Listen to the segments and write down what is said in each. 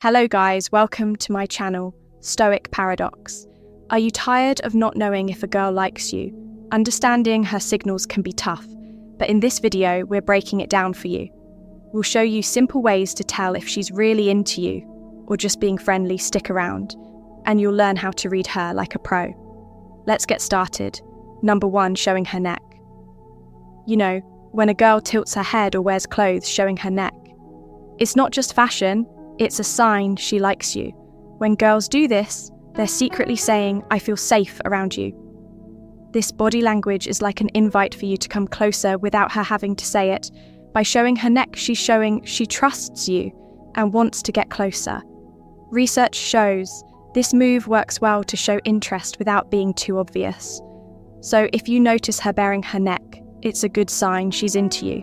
Hello guys, welcome to my channel, Stoic Paradox. Are you tired of not knowing if a girl likes you? Understanding her signals can be tough, but in this video we're breaking it down for you. We'll show you simple ways to tell if she's really into you or just being friendly. Stick around, and you'll learn how to read her like a pro. Let's get started. Number 1, showing her neck. You know, when a girl tilts her head or wears clothes showing her neck. It's not just fashion, it's a sign she likes you. When girls do this, they're secretly saying, "I feel safe around you." This body language is like an invite for you to come closer without her having to say it. By showing her neck, she's showing she trusts you and wants to get closer. Research shows this move works well to show interest without being too obvious. So if you notice her baring her neck, it's a good sign she's into you.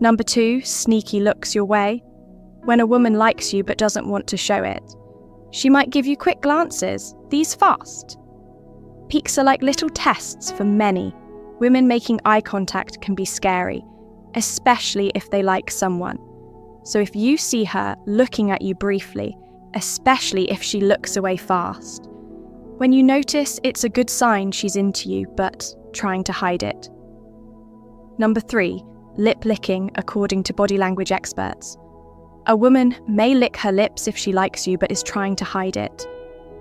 Number 2, sneaky looks your way. When a woman likes you but doesn't want to show it, she might give you quick glances, these fast. Peeks are like little tests for many. Women making eye contact can be scary, especially if they like someone. So if you see her looking at you briefly, especially if she looks away fast, when you notice, it's a good sign she's into you but trying to hide it. Number 3, lip licking according to body language experts. A woman may lick her lips if she likes you but is trying to hide it.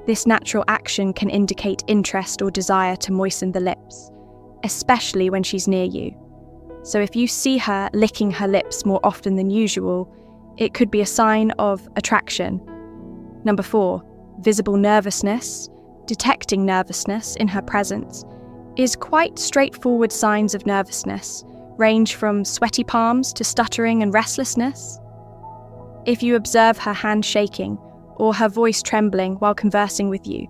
This natural action can indicate interest or desire to moisten the lips, especially when she's near you. So if you see her licking her lips more often than usual, it could be a sign of attraction. Number 4, visible nervousness. Detecting nervousness in her presence is quite straightforward. Signs of nervousness range from sweaty palms to stuttering and restlessness. If you observe her hand shaking or her voice trembling while conversing with you,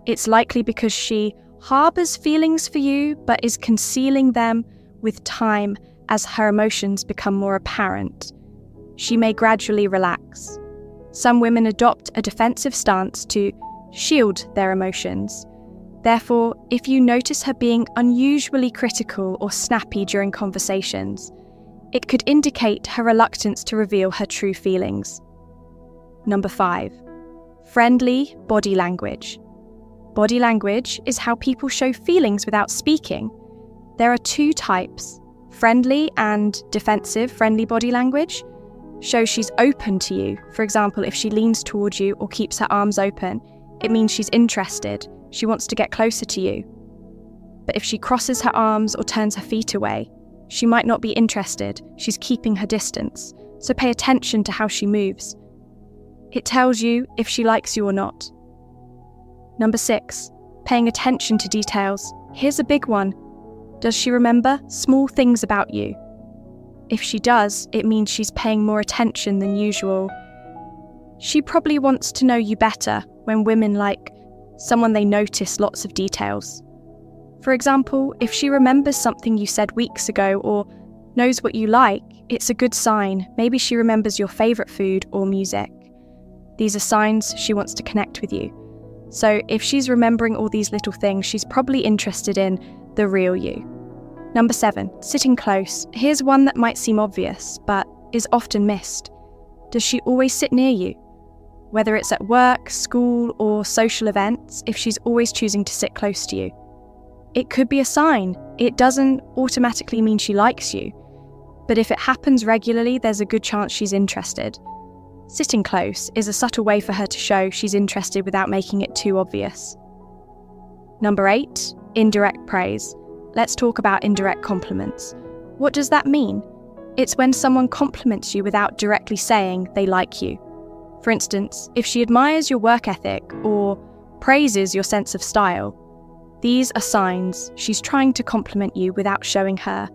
it's likely because she harbors feelings for you but is concealing them with time as her emotions become more apparent. She may gradually relax. Some women adopt a defensive stance to shield their emotions. Therefore, if you notice her being unusually critical or snappy during conversations, it could indicate her reluctance to reveal her true feelings. Number 5, friendly body language. Body language is how people show feelings without speaking. There are 2 types, friendly and defensive. Friendly body language shows she's open to you. For example, if she leans towards you or keeps her arms open, it means she's interested. She wants to get closer to you. But if she crosses her arms or turns her feet away, she might not be interested. She's keeping her distance. So pay attention to how she moves. It tells you if she likes you or not. Number 6, paying attention to details. Here's a big one. Does she remember small things about you? If she does, it means she's paying more attention than usual. She probably wants to know you better when women like someone they notice lots of details. For example, if she remembers something you said weeks ago or knows what you like, it's a good sign. Maybe she remembers your favourite food or music. These are signs she wants to connect with you. So if she's remembering all these little things, she's probably interested in the real you. Number 7, sitting close. Here's one that might seem obvious, but is often missed. Does she always sit near you? Whether it's at work, school, or social events, if she's always choosing to sit close to you, it could be a sign. It doesn't automatically mean she likes you, but if it happens regularly, there's a good chance she's interested. Sitting close is a subtle way for her to show she's interested without making it too obvious. Number 8, indirect praise. Let's talk about indirect compliments. What does that mean? It's when someone compliments you without directly saying they like you. For instance, if she admires your work ethic or praises your sense of style, these are signs she's trying to compliment you without showing her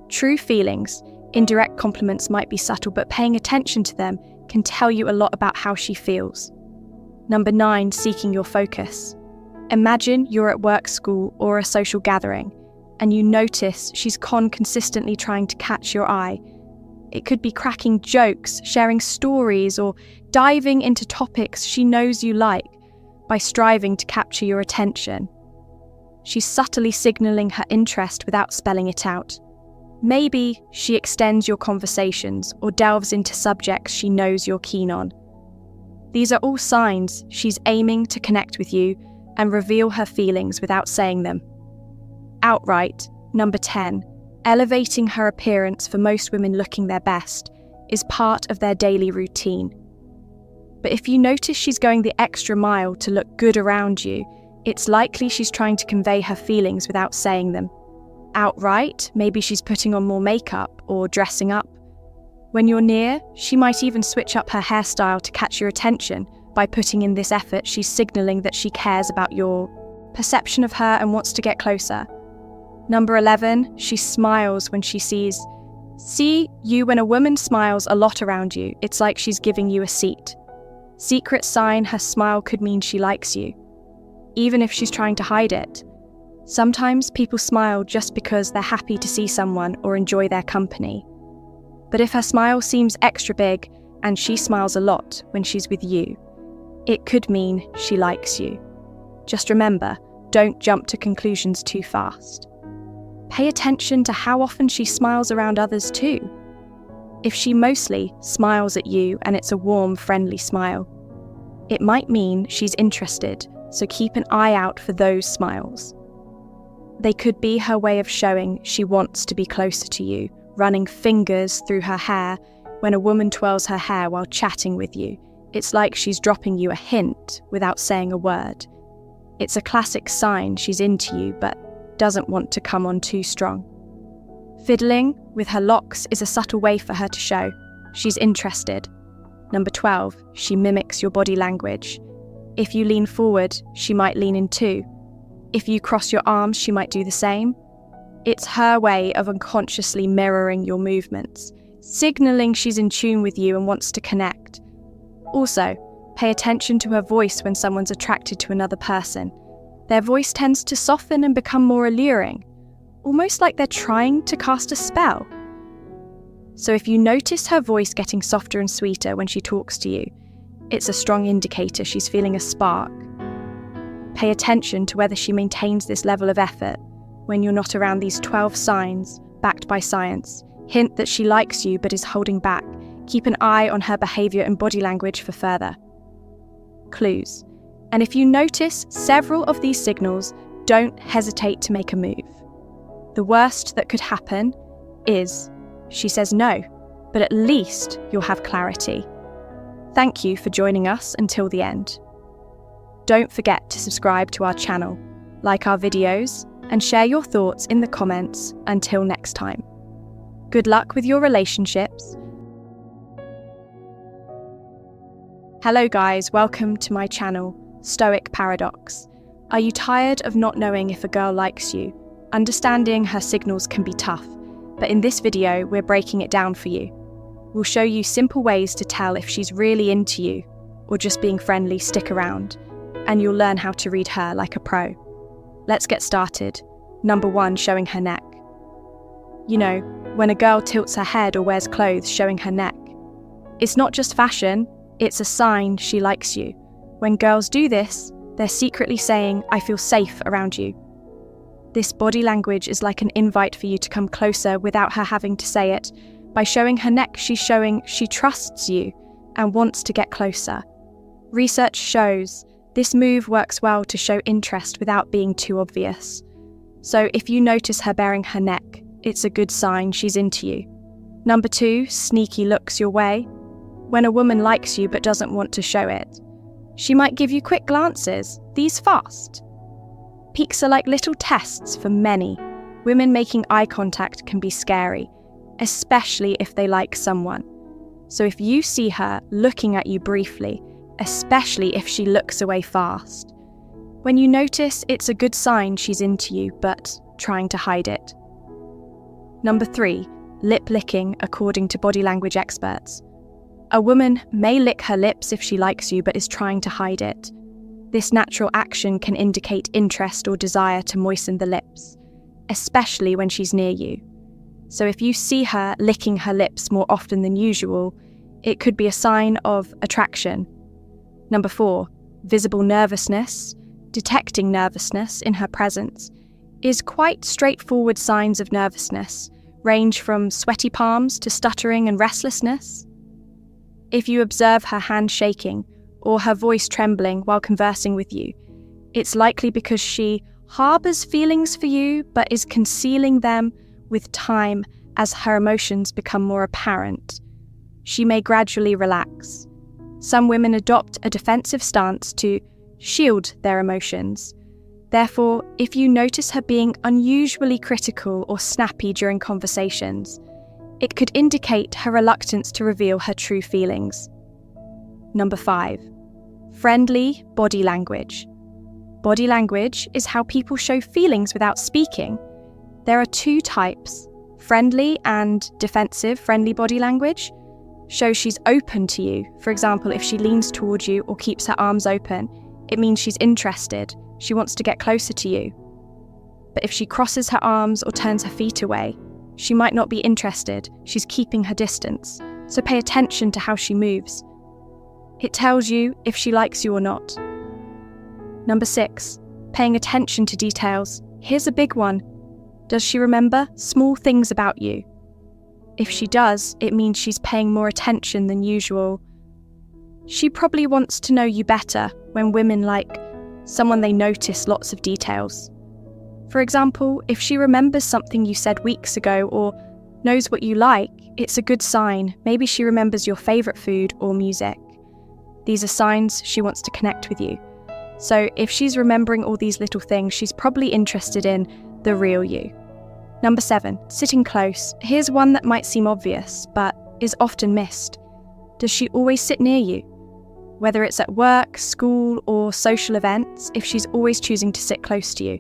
true feelings. Indirect compliments might be subtle, but paying attention to them can tell you a lot about how she feels. Number 9, seeking your focus. Imagine you're at work, school, or a social gathering, and you notice she's consistently trying to catch your eye. It could be cracking jokes, sharing stories, or diving into topics she knows you like by striving to capture your attention. She's subtly signalling her interest without spelling it out. Maybe she extends your conversations or delves into subjects she knows you're keen on. These are all signs she's aiming to connect with you and reveal her feelings without saying them. Outright, number 10, elevating her appearance, for most women looking their best, is part of their daily routine. But if you notice she's going the extra mile to look good around you, it's likely she's trying to convey her feelings without saying them. Outright, maybe she's putting on more makeup or dressing up. When you're near, she might even switch up her hairstyle to catch your attention. By putting in this effort, she's signaling that she cares about your perception of her and wants to get closer. Number 11, she smiles when she sees you. When a woman smiles a lot around you, it's like she's giving you a seat. Secret sign, her smile could mean she likes you, even if she's trying to hide it. Sometimes people smile just because they're happy to see someone or enjoy their company. But if her smile seems extra big and she smiles a lot when she's with you, it could mean she likes you. Just remember, don't jump to conclusions too fast. Pay attention to how often she smiles around others too. If she mostly smiles at you and it's a warm, friendly smile, it might mean she's interested, so keep an eye out for those smiles. They could be her way of showing she wants to be closer to you, running fingers through her hair. When a woman twirls her hair while chatting with you, it's like she's dropping you a hint without saying a word. It's a classic sign she's into you but doesn't want to come on too strong. Fiddling with her locks is a subtle way for her to show she's interested. Number 12, she mimics your body language. If you lean forward, she might lean in too. If you cross your arms, she might do the same. It's her way of unconsciously mirroring your movements, signaling she's in tune with you and wants to connect. Also, pay attention to her voice when someone's attracted to another person. Their voice tends to soften and become more alluring, almost like they're trying to cast a spell. So if you notice her voice getting softer and sweeter when she talks to you, it's a strong indicator she's feeling a spark. Pay attention to whether she maintains this level of effort when you're not around. These 12 signs, backed by science, hint that she likes you but is holding back. Keep an eye on her behaviour and body language for further clues. And if you notice several of these signals, don't hesitate to make a move. The worst that could happen is she says no, but at least you'll have clarity. Thank you for joining us until the end. Don't forget to subscribe to our channel, like our videos, and share your thoughts in the comments. Until next time. Good luck with your relationships. Hello guys, welcome to my channel, Stoic Paradox. Are you tired of not knowing if a girl likes you? Understanding her signals can be tough, but in this video we're breaking it down for you. We'll show you simple ways to tell if she's really into you or just being friendly. Stick around, and you'll learn how to read her like a pro. Let's get started. Number 1, showing her neck. You know, when a girl tilts her head or wears clothes showing her neck, it's not just fashion, it's a sign she likes you. When girls do this, they're secretly saying, I feel safe around you. This body language is like an invite for you to come closer without her having to say it. By showing her neck, she's showing she trusts you and wants to get closer. Research shows this move works well to show interest without being too obvious. So if you notice her baring her neck, it's a good sign she's into you. Number 2, sneaky looks your way. When a woman likes you but doesn't want to show it, she might give you quick glances, these fast. Peeks are like little tests for many. Women making eye contact can be scary, especially if they like someone. So if you see her looking at you briefly, especially if she looks away fast, when you notice, it's a good sign she's into you but trying to hide it. Number 3, lip licking according to body language experts. A woman may lick her lips if she likes you but is trying to hide it. This natural action can indicate interest or desire to moisten the lips, especially when she's near you. So if you see her licking her lips more often than usual, it could be a sign of attraction. Number 4, visible nervousness. Detecting nervousness in her presence is quite straightforward. Signs of nervousness range from sweaty palms to stuttering and restlessness. If you observe her hand shaking or her voice trembling while conversing with you, it's likely because she harbors feelings for you but is concealing them with time as her emotions become more apparent. She may gradually relax. Some women adopt a defensive stance to shield their emotions. Therefore, if you notice her being unusually critical or snappy during conversations, it could indicate her reluctance to reveal her true feelings. Number 5. Friendly body language. Body language is how people show feelings without speaking. There are 2 types: friendly and defensive. Friendly body language shows she's open to you. For example, if she leans towards you or keeps her arms open, it means she's interested. She wants to get closer to you. But if she crosses her arms or turns her feet away, she might not be interested. She's keeping her distance. So pay attention to how she moves. It tells you if she likes you or not. Number 6, paying attention to details. Here's a big one. Does she remember small things about you? If she does, it means she's paying more attention than usual. She probably wants to know you better when women like someone they notice lots of details. For example, if she remembers something you said weeks ago or knows what you like, it's a good sign. Maybe she remembers your favourite food or music. These are signs she wants to connect with you. So if she's remembering all these little things, she's probably interested in the real you. Number 7, sitting close. Here's one that might seem obvious, but is often missed. Does she always sit near you? Whether it's at work, school, or social events, if she's always choosing to sit close to you,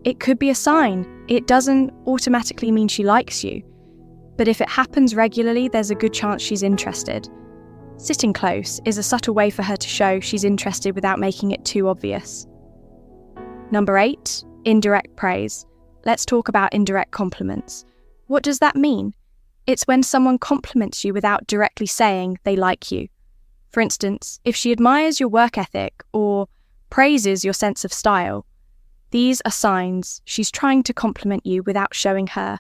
it could be a sign. It doesn't automatically mean she likes you, but if it happens regularly, there's a good chance she's interested. Sitting close is a subtle way for her to show she's interested without making it too obvious. Number 8, indirect praise. Let's talk about indirect compliments. What does that mean? It's when someone compliments you without directly saying they like you. For instance, if she admires your work ethic or praises your sense of style, these are signs she's trying to compliment you without showing her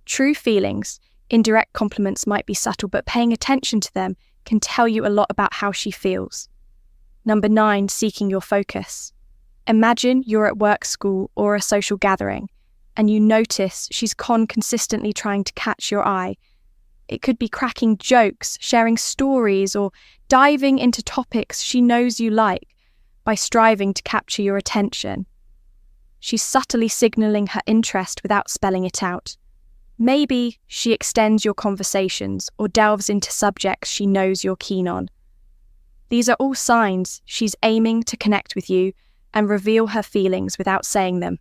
true feelings. Indirect compliments might be subtle, but paying attention to them can tell you a lot about how she feels. Number 9, seeking your focus. Imagine you're at work, school, or a social gathering, and you notice she's consistently trying to catch your eye. It could be cracking jokes, sharing stories, or diving into topics she knows you like by striving to capture your attention. She's subtly signaling her interest without spelling it out. Maybe she extends your conversations or delves into subjects she knows you're keen on. These are all signs she's aiming to connect with you and reveal her feelings without saying them.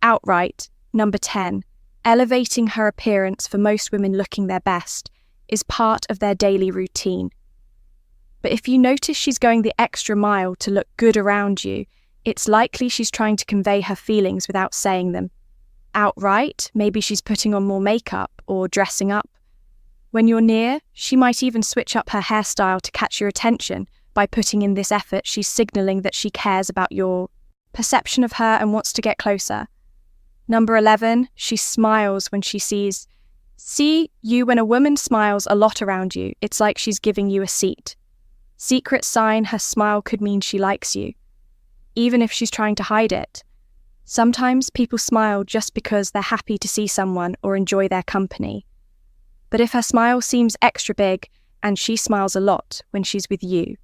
Outright. Number 10. Elevating her appearance. For most women, looking their best is part of their daily routine. But if you notice she's going the extra mile to look good around you, it's likely she's trying to convey her feelings without saying them. Outright, maybe she's putting on more makeup or dressing up. When you're near, she might even switch up her hairstyle to catch your attention. By putting in this effort, she's signaling that she cares about your perception of her and wants to get closer. Number 11, she smiles when she sees. See you when a woman smiles a lot around you. It's like she's giving you a seat. Secret sign, her smile could mean she likes you, even if she's trying to hide it. Sometimes people smile just because they're happy to see someone or enjoy their company. But if her smile seems extra big and she smiles a lot when she's with you,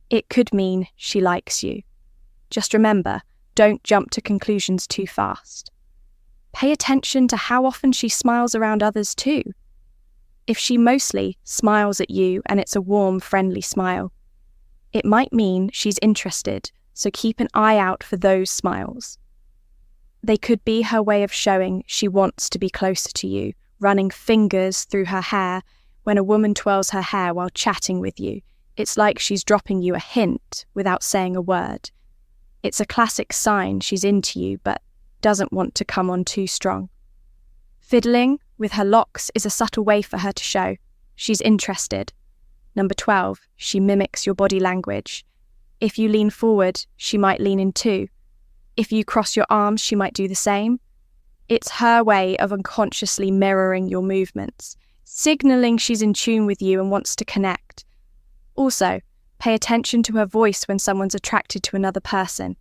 it could mean she likes you. Just remember, don't jump to conclusions too fast. Pay attention to how often she smiles around others too. If she mostly smiles at you and it's a warm, friendly smile, it might mean she's interested, so keep an eye out for those smiles. They could be her way of showing she wants to be closer to you, running fingers through her hair. When a woman twirls her hair while chatting with you, it's like she's dropping you a hint without saying a word. It's a classic sign she's into you, but doesn't want to come on too strong. Fiddling with her locks is a subtle way for her to show she's interested. Number 12, she mimics your body language. If you lean forward, she might lean in too. If you cross your arms, she might do the same. It's her way of unconsciously mirroring your movements, signaling she's in tune with you and wants to connect. Also, Pay attention to her voice when someone's attracted to another person.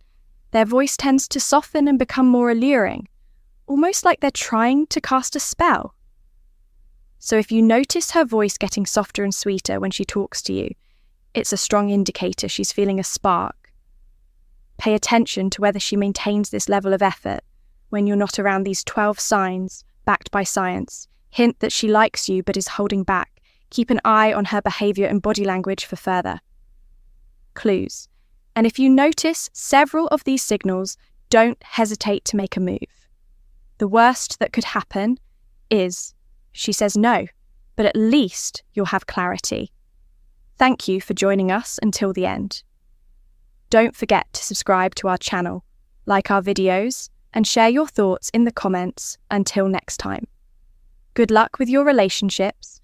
Their voice tends to soften and become more alluring, almost like they're trying to cast a spell. So if you notice her voice getting softer and sweeter when she talks to you, it's a strong indicator she's feeling a spark. Pay attention to whether she maintains this level of effort when you're not around these 12 signs backed by science. Hint that she likes you but is holding back. Keep an eye on her behaviour and body language for further clues. And if you notice several of these signals, don't hesitate to make a move. The worst that could happen is she says no, but at least you'll have clarity. Thank you for joining us until the end. Don't forget to subscribe to our channel, like our videos, and share your thoughts in the comments. Until next time. Good luck with your relationships,